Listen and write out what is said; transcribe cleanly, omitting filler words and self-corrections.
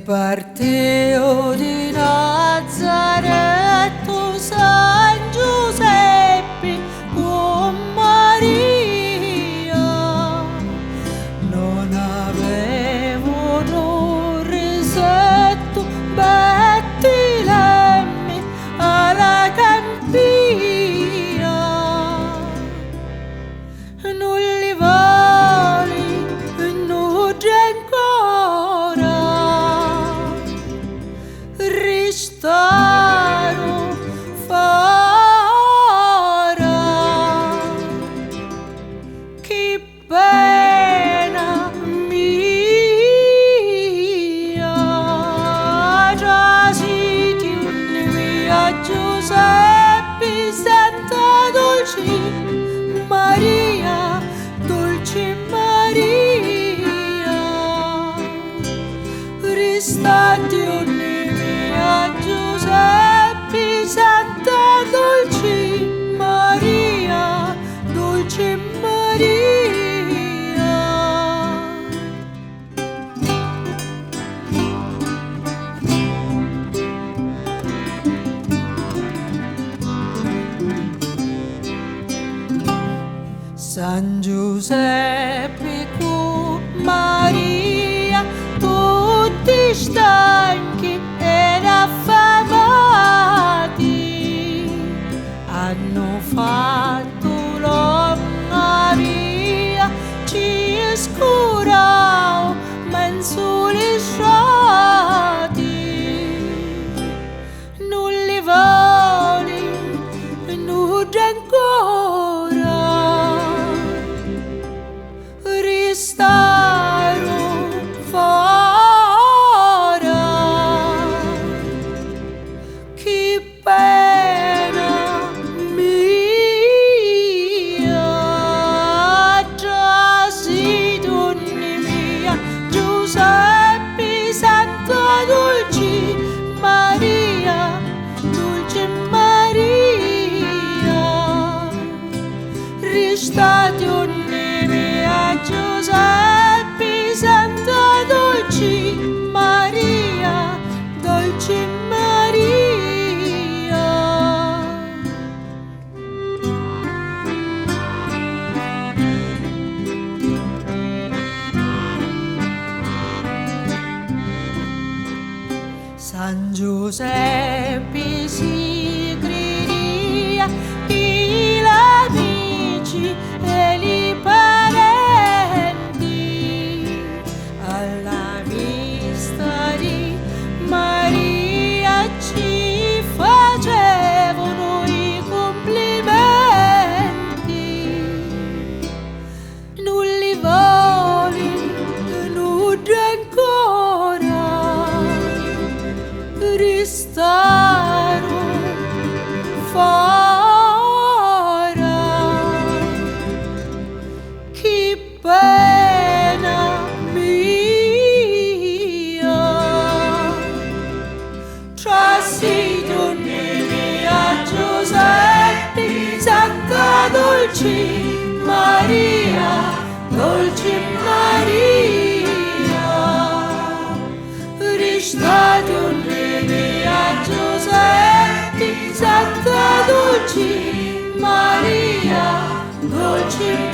parteo di Nazaretto San Giuseppe con Maria non avevano risetto Betlemme alla campia non li vali non c'è ancora ristaro farà che pena mia già si mia Giuseppe Santa Dolce Maria Dolce Maria ristazione Giuseppe Santa Dolce Maria Dolce Maria San Giuseppe con Maria tutti stanchi ed affamati hanno fatto lunga via ci scurao mensoli strati non li voli non c'è ancora ristaro farà che pena mia già si donni mia Giuseppe Santa Dolce Maria Dolce Maria ristazione mia Giuseppe Santa Dolce Maria Dolce Maria San Giuseppe si gridia i amici e i parenti alla vista di Maria ci facevano i complimenti non li voli non c'è ancora ristaro farà che pena mia trasitone mia Giuseppe Santa Dolce Maria Dolce Maria ristazione mia Giuseppe Santa Dolce Maria Dolce